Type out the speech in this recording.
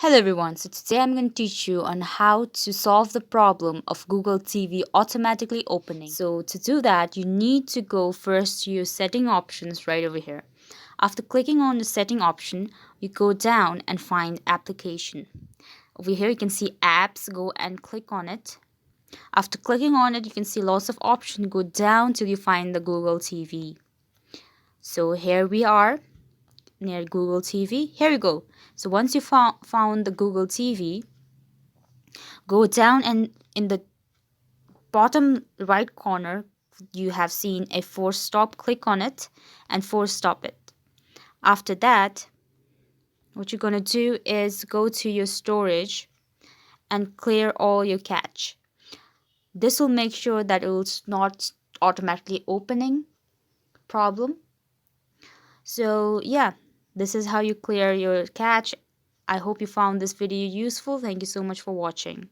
Hello everyone, so today I'm going to teach you on how to solve the problem of Google TV automatically opening. So to do that, you need to go first to your setting options right over here. After clicking on the setting option, you go down and find application. Over here you can see apps, go and click on it. After clicking on it, you can see lots of options, go down till you find the Google TV. So here we are near Google TV. Here we go. So once you found the Google TV, go down and in the bottom right corner you have seen a force stop. Click on it and force stop it. After that, what you're going to do is go to your storage and clear all your cache. This will make sure that it will not automatically opening problem. So yeah, this is how you clear your cache. I hope you found this video useful. Thank you so much for watching.